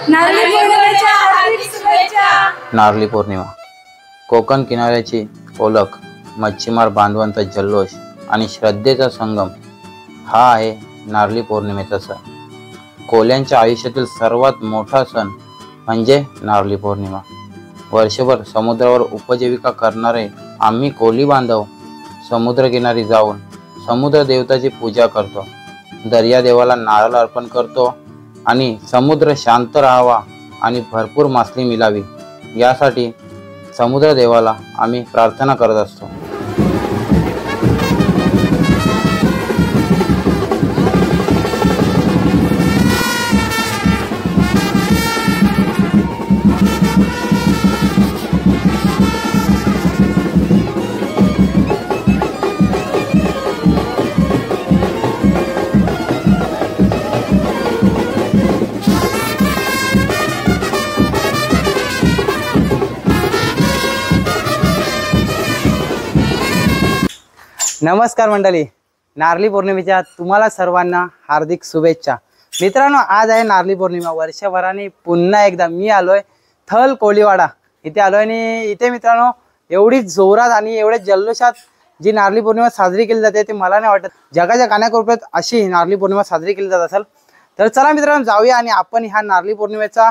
नारळी पौर्णिमा कोकण किनाऱ्याची ओळख, मच्छीमार बांधवांचा जल्लोष आणि श्रद्धेचा संगम हा आहे नारळी पौर्णिमेचा सण। कोल्यांच्या आयुष्यातील सर्वात मोठा सण म्हणजे नारळी पौर्णिमा। वर्षभर समुद्रावर उपजीविका करणारे आम्ही कोली बांधव समुद्रकिनारी जाऊन समुद्र देवताची पूजा करतो, दर्या देवाला नारळ अर्पण करतो आणि समुद्र शांत राहावा आणि भरपूर मासळी मिळावी यासाठी समुद्र देवाला आम्ही प्रार्थना करत असतो। नमस्कार मंडळी, नारळी पौर्णिमेच्या तुम्हाला सर्वांना हार्दिक शुभेच्छा। मित्रांनो, आज आहे नारळी पौर्णिमा। वर्षभराने पुन्हा एकदा मी आलोय थल कोळीवाडा इथे आलोय आणि इथे मित्रांनो एवढी जोरात आणि एवढ्या जल्लोषात जी नारळी पौर्णिमा साजरी केली जाते ते मला नाही वाटत जगाच्या कानाकोपऱ्यात अशी नारळी पौर्णिमा साजरी केली जात असेल। तर चला मित्रांनो जाऊया आणि आपण ह्या नारळी पौर्णिमेचा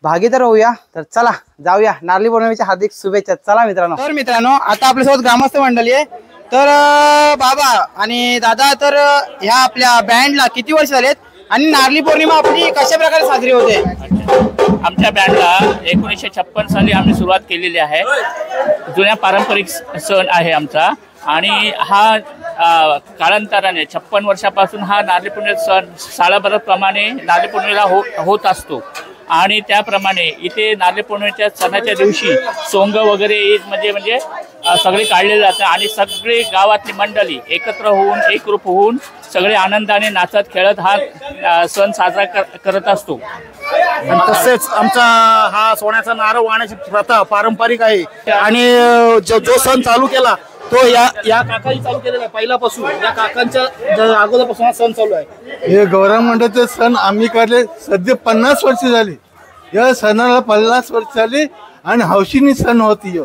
भागीदार होऊया। तर चला जाऊया, नारळी पौर्णिमेच्या हार्दिक शुभेच्छा। चला मित्रांनो। तर मित्रांनो आता आपल्यासोबत ग्रामस्थ मंडळी आहे। तर बाबा आणि दादा, तर ह्या आपल्या बँडला किती वर्ष झालेत आणि नारळी पौर्णिमा आपली कशा प्रकारे साजरी होते? आमच्या बँडला 1956 साली आम्ही सुरुवात केलेली आहे। जुन्या पारंपरिक सण आहे आमचा आणि हा कालांतराने 56 वर्षापासून हा नारळी पौर्णिमेचा सण सालाभराप्रमाणे नारळी पौर्णिमेला होत असतो आणि त्याप्रमाणे इथे नारळी पौर्णिमेच्या सणाच्या दिवशी सोंग वगैरे म्हणजे सगळे काढले जातात आणि सगळे गावातली मंडळी एकत्र होऊन एकरूप होऊन सगळे आनंदाने नाचत खेळत हा सण साजरा करत असतो। आणि तसेच आमचा हा सोन्याचा नारळ वाहण्याची प्रथा पारंपरिक आहे आणि जो सण चालू केला तो या काकांनी चालू केलेला आहे। पहिल्यापासून या काकांच्या अगोदरपासून हा सण चालू आहे। हे गौरव मंडळाचे सण आम्ही काढले सध्या 50 वर्ष झाली। या सणाला 50 वर्ष झाली आणि हौशीनी सण होती।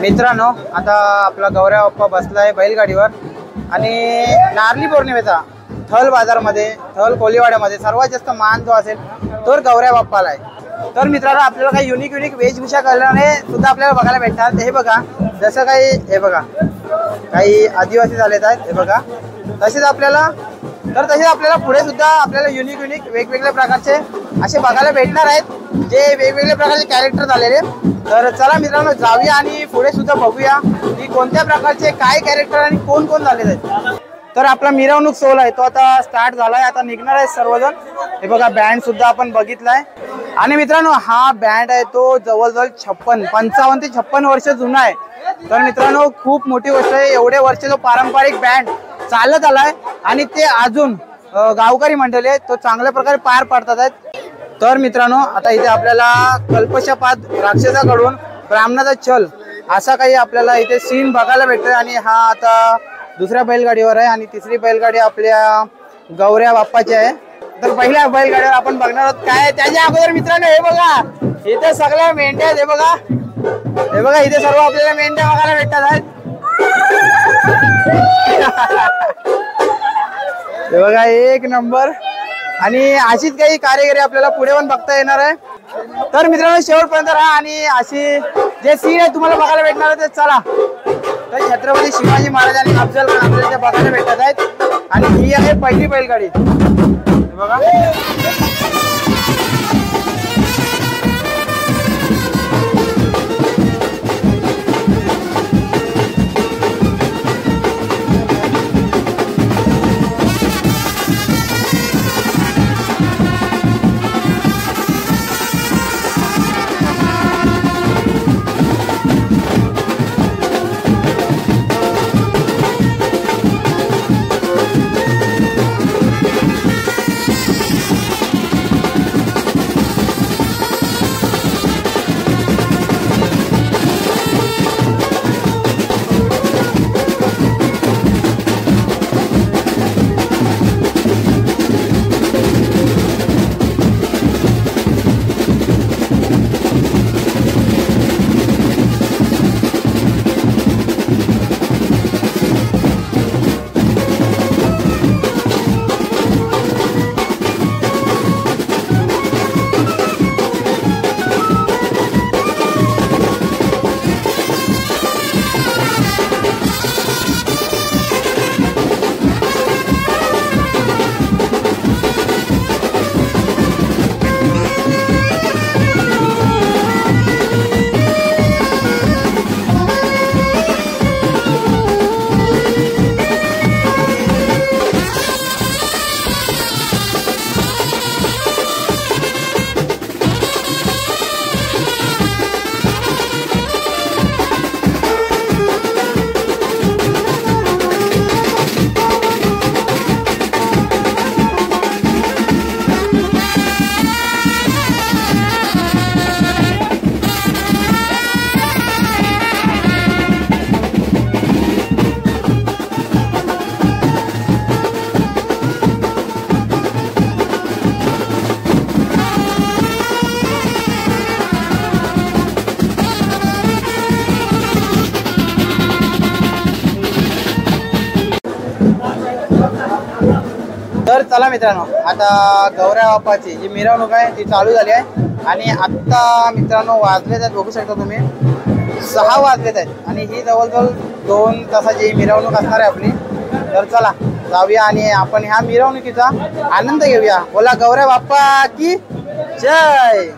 मित्रांनो आता आपला गौऱ्या बाप्पा बसलाय बैलगाडीवर आणि नारळी पौर्णिमेचा थल बाजारमध्ये थल कोळीवाड्यामध्ये सर्वात जास्त मान जो असेल तो गौऱ्या बाप्पाला आहे। तर मित्रांनो आपल्याला काही युनिक वेशभूषा करणारे सुद्धा आपल्याला बघायला भेटतात। हे बघा, जसं काही हे बघा काही आदिवासी झालेत आहेत, हे बघा तसेच आपल्याला पुढे सुद्धा आपल्याला युनिक वेगवेगळ्या प्रकारचे असे बघायला भेटणार आहेत जे वेगवेगळ्या प्रकारचे कॅरेक्टर झालेले। तर चला मित्रांनो जाऊया आणि पुढे सुद्धा बघूया की कोणत्या प्रकारचे काय कॅरेक्टर आणि कोण झालेले आहेत। तर आपला मिरवणूक सोहळा आहे तो आता स्टार्ट झालाय, आता निघणार आहे सर्वजण। हे बघा बँड सुद्धा आपण बघितलाय आणि मित्रांनो हा बँड आहे तो जवळजवळ 55 ते 56 वर्ष जुना आहे। तर मित्रांनो खूप मोठी गोष्ट आहे, एवढे वर्ष जो पारंपरिक बँड चालत आलाय आणि ते अजून गावकरी मंडळी आहेत तो चांगल्या प्रकारे पार पाडतात आहेत। तर मित्रांनो आता इथे आपल्याला कल्पशापाद राक्षसाकडून ब्राह्मणाचा छल असा काही आपल्याला इथे सीन बघायला भेटतोय आणि हा आता दुसऱ्या बैलगाडीवर आहे आणि तिसरी बैलगाडी आपल्या गौऱ्या बाप्पाची आहे। तर पहिल्या बैलगाडीवर आपण बघणार आहोत काय त्याच्या अगोदर मित्रांनो हे बघा इथे सगळ्या मेंढ्या आहेत, हे बघा इथे सर्व आपल्याला मेंढ्या बघायला भेटतात आहेत. हे बघा एक नंबर. आणि अशीच काही कारिगिरी आपल्याला पुढे पण बघता येणार आहे. तर मित्रांनो शेवटपर्यंत राहा आणि अशी जे सीन आहे तुम्हाला बघायला भेटणार आहे ते चला. तर छत्रपती शिवाजी महाराज आणि अफजल खान आपल्याला ते बघायला भेटत आहेत. आणि ही आहे पहिली बैलगाडी. बघा तर चला मित्रांनो आता गौऱ्या बाप्पाची जी मिरवणूक आहे ती चालू झाली आहे. आणि आत्ता मित्रांनो वाजलेत आहेत, बघू शकता तुम्ही 6 वाजलेत आहेत. आणि ही जवळजवळ 2 तासाची मिरवणूक असणार आहे आपली. तर चला जाऊया आणि आपण ह्या मिरवणुकीचा आनंद घेऊया. बोला गौऱ्या बाप्पा की जय.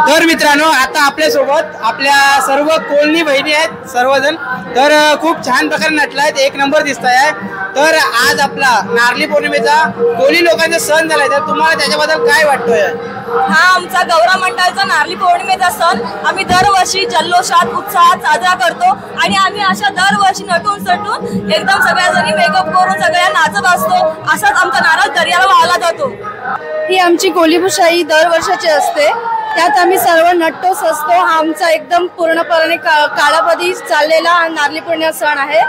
तर मित्रांनो, आता आपल्या सोबत आपल्या सर्व कोळणी बहिणी आहेत सर्वजण. तर खूप छान प्रकारे नटलायत, एक नंबर दिसत आहे. तर आज आपला नारळी पौर्णिमेचा कोळी लोकांचा सण झालाय, तर तुम्हाला त्याच्याबद्दल काय वाटतोय? हा आमचा गौरा मंडळाचा नारळी पौर्णिमेचा सण आम्ही दरवर्षी जल्लोषात उत्साहात साजरा करतो आणि आम्ही अशा दरवर्षी नटून सटून एकदम सगळ्या जणी मेकअप करून सगळ्या नाचत असतो. असाच आमचा नारळ दर्याला वाहला जातो. ही आमची कोलीभुशाई दरवर्षाची असते, त्यात आम्ही सर्व नटतो सजतो. हा आमचा एकदम पूर्णपणे काळापदी चाललेला हा नारळी पौर्णिमा सण आहे.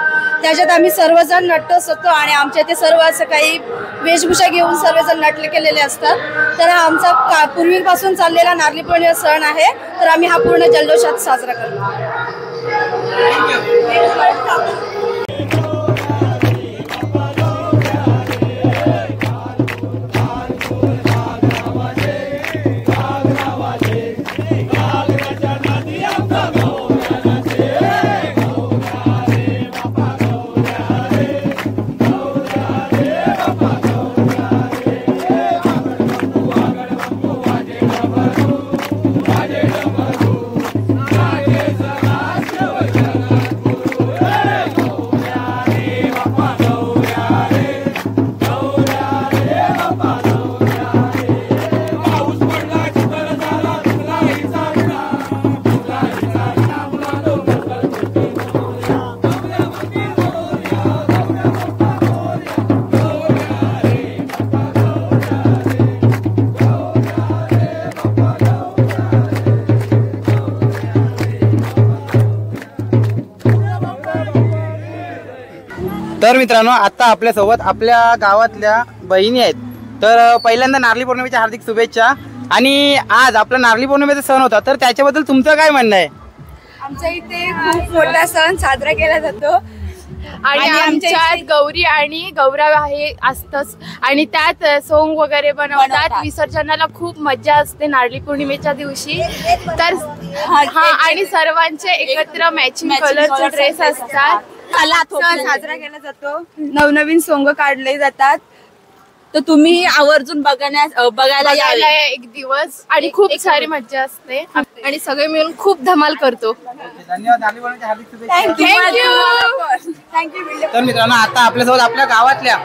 त्याच्यात आम्ही सर्वजण नटतो सजतो आणि आमच्या इथे सर्व असं काही वेशभूषा घेऊन सर्वजण नटले केलेले असतात. तर हा आमचा पूर्वीपासून चाललेला नारळी पौर्णिमा सण आहे. तर आम्ही हा पूर्ण जल्लोषात साजरा करतो. तर मित्रांनो, आता आपल्यासोबत आपल्या गावातल्या बहिणी आहेत. तर पहिल्यांदा नारळी पौर्णिमेच्या हार्दिक शुभेच्छा. आणि आज आपला नारळी पौर्णिमेचा सण होता, तर त्याच्याबद्दल तुमचं काय म्हणणं आहे? आमच्या इथे खूप मोठा सण साजरा केला जातो आणि आमच्यात गौरी आणि गौरा हे असतच आणि त्यात सोंग वगैरे बनवतात. विसर्जनाला खूप मजा असते नारळी पौर्णिमेच्या दिवशी. तर हा आणि सर्वांचे एकत्र मॅचिंग कलरचे ड्रेस असतात. सण साजरा केला जातो, नवनवीन सोंग काढले जातात. तर तुम्ही आवर्जून बघायला यायला एक दिवस आणि खूप सारी मजा असते आणि सगळे मिळून खूप धमाल करतो. धन्यवाद. नारळी पौर्णिमेच्या हार्दिक शुभेच्छा. थँक्यू. तर मित्रांनो, आता आपल्यासोबत आपल्या गावातल्या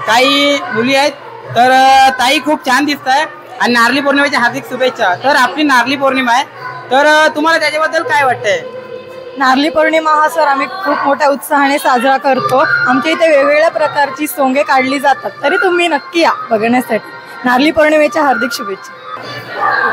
काही मुली आहेत. तर ताई खूप छान दिसत आहे आणि नारळी पौर्णिमेच्या हार्दिक शुभेच्छा. तर आपली नारळी पौर्णिमा आहे, तर तुम्हाला त्याच्याबद्दल काय वाटतंय? नारळी पौर्णिमा हा सण आम्ही खूप मोठ्या उत्साहाने साजरा करतो. आमच्या इथे वेगवेगळ्या प्रकारची सोंगे काढली जातात, तरी तुम्ही नक्की या बघण्यासाठी. नारळी पौर्णिमेच्या हार्दिक शुभेच्छा.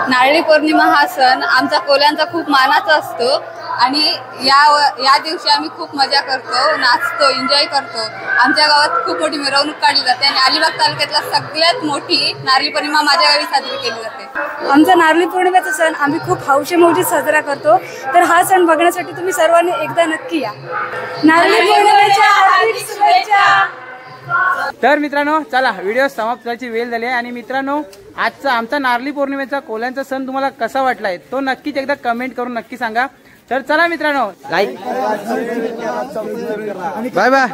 नारळी पौर्णिमा हा सण आमचा कोल्यांचा खूप मानाचा असतो आणि या दिवशी आम्ही खूप मजा करतो, नाचतो, एन्जॉय करतो. आमच्या गावात खूप मोठी मिरवणूक काढली जाते आणि अलिबाग तालुक्यातला सगळ्यात मोठी नारळी पौर्णिमा माझ्या गावी साजरी केली जाते. आमचा नारळी पौर्णिमेचा सण आम्ही खूप हौशेमौजीत साजरा करतो. तर हा सण बघण्यासाठी तुम्ही सर्वांनी एकदा नक्की या. नारळी पौर्णिमेच्या हार्दिक शुभेच्छा. तर मित्रांनो, चला व्हिडिओ समाप्त करायची वेळ झाली आहे. आणि मित्रांनो, आजचा आमचा नारळी पौर्णिमेचा कोल्यांचा सण तुम्हाला कसा वाटलाय तो नक्कीच एकदा कमेंट करून नक्की सांगा. तर चला मित्रांनो, लाईक, बाय बाय.